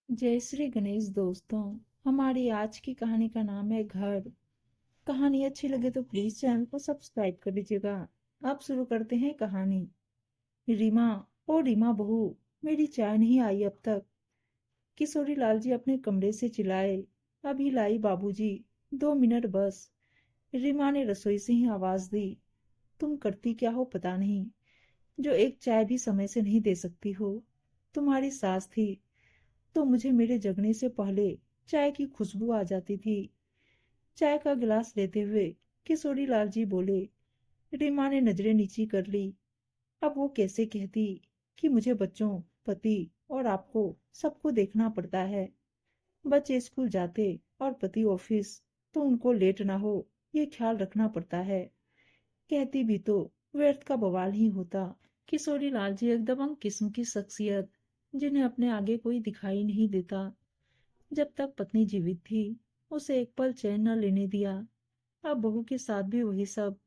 जय श्री गणेश दोस्तों। हमारी आज की कहानी का नाम है घर। कहानी अच्छी लगे तो प्लीज चैनल को सब्सक्राइब कर लीजिएगा। अब शुरू करते हैं कहानी। रीमा, ओ रीमा बहू, मेरी चाय नहीं आई अब तक। किशोरी लाल जी अपने कमरे से चिल्लाए। अभी लाई बाबूजी, 2 मिनट बस। रीमा ने रसोई से ही आवाज दी। तुम करती क्या हो पता नहीं, जो एक चाय भी समय से नहीं दे सकती हो। तुम्हारी सास थी तो मुझे मेरे जगने से पहले चाय की खुशबू आ जाती थी। चाय का गिलास लेते हुए किशोरी लाल जी बोले। रीमा ने नजरें नीची कर ली। अब वो कैसे कहती कि मुझे बच्चों, पति और आपको सबको देखना पड़ता है। बच्चे स्कूल जाते और पति ऑफिस, तो उनको लेट ना हो ये ख्याल रखना पड़ता है। कहती भी तो व्यर्थ का बवाल ही होता। किशोरी लाल जी एक दबंग किस्म की शख्सियत, जिन्हें अपने आगे कोई दिखाई नहीं देता। जब तक पत्नी जीवित थी उसे एक पल चैन न लेने दिया। अब बहू के साथ भी वही सब।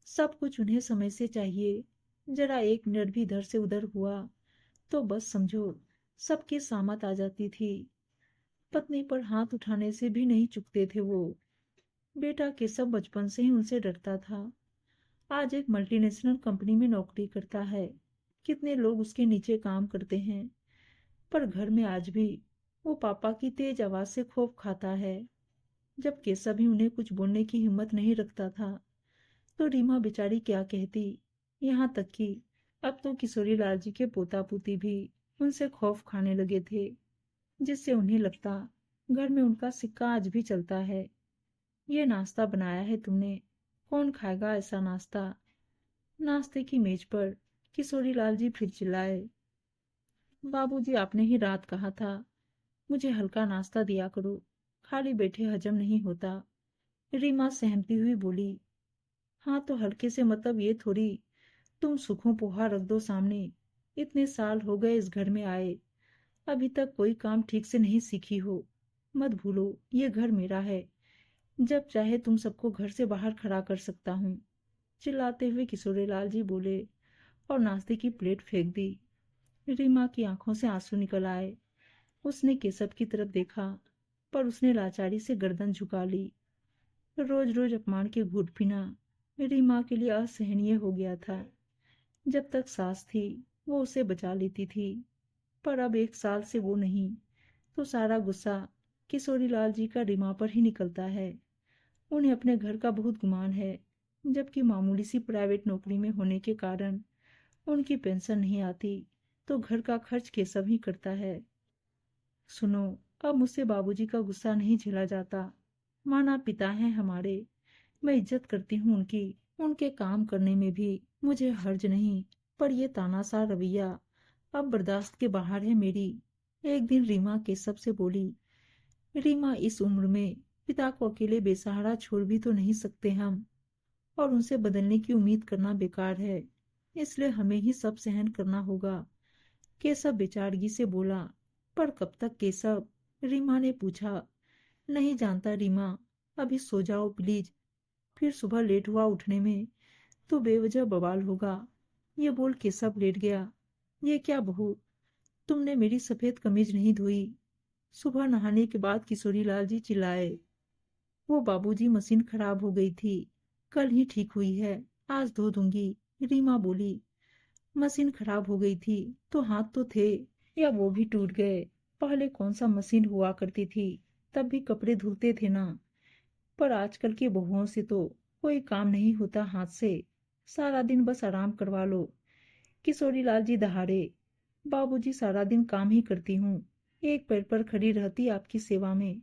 सब कुछ उन्हें समय से चाहिए। जरा 1 मिनट भी इधर से उधर हुआ तो बस समझो सबकी सामत आ जाती थी। पत्नी पर हाथ उठाने से भी नहीं चुकते थे वो। बेटा केशव बचपन से ही उनसे डरता था। आज एक मल्टीनेशनल कंपनी में नौकरी करता है। कितने लोग उसके नीचे काम करते हैं, पर घर में आज भी वो पापा की तेज आवाज से खौफ खाता है। जब केशव ही उन्हें कुछ बोलने की हिम्मत नहीं रखता था तो रीमा बेचारी क्या कहती। यहाँ तक कि अब तो किशोरी लाल जी के पोता पोती भी उनसे खौफ खाने लगे थे, जिससे उन्हें लगता घर में उनका सिक्का आज भी चलता है। ये नाश्ता बनाया है तुमने, कौन खाएगा ऐसा नाश्ता। नाश्ते की मेज पर किशोरी लाल जी फिर चिल्लाए। बाबूजी, आपने ही रात कहा था मुझे हल्का नाश्ता दिया करो, खाली बैठे हजम नहीं होता। रीमा सहमती हुई बोली। हाँ तो हल्के से मतलब ये थोड़ी तुम सुखों पोहा रख दो सामने। इतने साल हो गए इस घर में आए, अभी तक कोई काम ठीक से नहीं सीखी हो। मत भूलो ये घर मेरा है, जब चाहे तुम सबको घर से बाहर खड़ा कर सकता हूँ। चिल्लाते हुए किशोरीलाल जी बोले और नाश्ते की प्लेट फेंक दी। रीमा की आंखों से आंसू निकल आए। उसने केशव की तरफ देखा, पर उसने लाचारी से गर्दन झुका ली। रोज रोज अपमान के घूट पीना रीमा के लिए असहनीय हो गया था। जब तक सास थी वो उसे बचा लेती थी, पर अब 1 साल से वो नहीं, तो सारा गुस्सा किशोरी लाल जी का रीमा पर ही निकलता है। उन्हें अपने घर का बहुत गुमान है, जबकि मामूली सी प्राइवेट नौकरी में होने के कारण उनकी पेंशन नहीं आती, तो घर का खर्च केशव ही करता है। सुनो, अब मुझसे बाबूजी का गुस्सा नहीं झेला जाता। माना पिता हैं हमारे, मैं इज्जत करती हूँ उनकी। उनके काम करने में भी मुझे हर्ज नहीं, पर ये तानाशाह रवैया अब बर्दाश्त के बाहर है मेरी। एक दिन रीमा केशव से बोली। रीमा, इस उम्र में पिता को अकेले बेसहारा छोड़ भी तो नहीं सकते हम, और उनसे बदलने की उम्मीद करना बेकार है, इसलिए हमें ही सब सहन करना होगा। केशव बेचारगी से बोला। पर कब तक केशव, रीमा ने पूछा। नहीं जानता रीमा, अभी सो जाओ प्लीज, फिर सुबह लेट हुआ उठने में तो बेवजह बवाल होगा। ये बोल केशव लेट गया। ये क्या बहू, तुमने मेरी सफेद कमीज नहीं धोई। सुबह नहाने के बाद किशोरी लाल जी चिल्लाए। वो बाबूजी, मशीन खराब हो गई थी, कल ही ठीक हुई है, आज धो दूंगी। रीमा बोली। मशीन खराब हो गई थी तो हाथ तो थे, या वो भी टूट गए। पहले कौन सा मशीन हुआ करती थी, तब भी कपड़े धुलते थे ना। पर आजकल की बहुओं से तो कोई काम नहीं होता हाथ से, सारा दिन बस आराम करवा लो। किशोरी लाल जी दहाड़े। बाबूजी, सारा दिन काम ही करती हूँ, एक पैर पर खड़ी रहती आपकी सेवा में,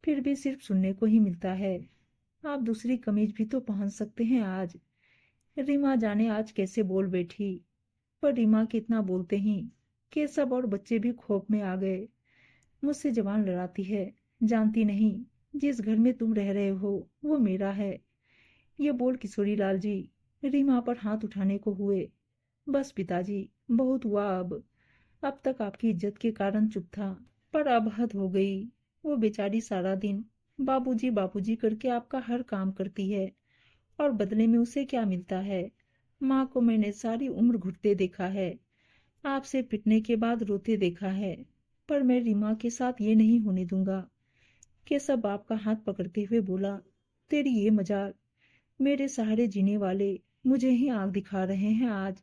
फिर भी सिर्फ सुनने को ही मिलता है। आप दूसरी कमीज भी तो पहन सकते हैं आज। रीमा जाने आज कैसे बोल बैठी, पर रीमा कितना बोलते ही केशव और बच्चे भी खौफ में आ गए। मुझसे जबान लड़ाती है, जानती नहीं जिस घर में तुम रह रहे हो वो मेरा है। ये बोल किशोरी लाल जी रीमा पर हाथ उठाने को हुए। बस पिताजी, बहुत हुआ अब तक आपकी इज्जत के कारण चुप था, पर अब हद हो गई। वो बेचारी सारा दिन बाबूजी बाबूजी करके आपका हर काम करती है, और बदले में उसे क्या मिलता है। माँ को मैंने सारी उम्र घुटते देखा है, आपसे पिटने के बाद रोते देखा है। पर मैं रीमा के साथ ये नहीं होने दूंगा। केशव बाप का हाथ पकड़ते हुए बोला, तेरी ये मजाल, मेरे सहारे जीने वाले मुझे ही आग दिखा रहे हैं आज।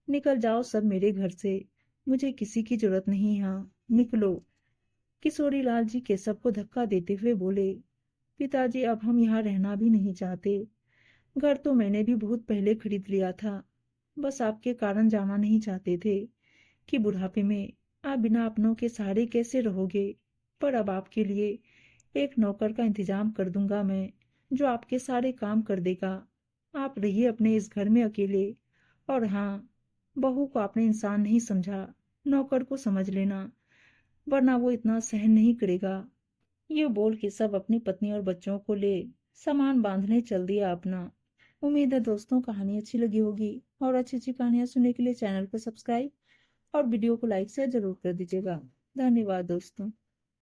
निकल जाओ सब मेरे घर से, मुझे किसी की जरूरत नहीं यहाँ, निकलो। किशोरी लाल जी केशव को धक्का देते हुए बोले, पिताजी अब हम यहाँ रहना भी नहीं चाहते। घर तो मैंने भी बहुत पहले खरीद लिया था, बस आपके कारण जाना नहीं चाहते थे कि बुढ़ापे में आप बिना अपनों के सहारे कैसे रहोगे। पर अब आपके लिए एक नौकर का इंतजाम कर दूंगा मैं, जो आपके सारे काम कर देगा। आप रहिए अपने इस घर में अकेले। और हाँ, बहू को आपने इंसान नहीं समझा, नौकर को समझ लेना, वरना वो इतना सहन नहीं करेगा। ये बोल के सब अपनी पत्नी और बच्चों को ले सामान बांधने चल दिया अपना। उम्मीद है दोस्तों कहानी अच्छी लगी होगी, और अच्छी अच्छी कहानियां सुनने के लिए चैनल को सब्सक्राइब और वीडियो को लाइक शेयर जरूर कर दीजिएगा। धन्यवाद दोस्तों।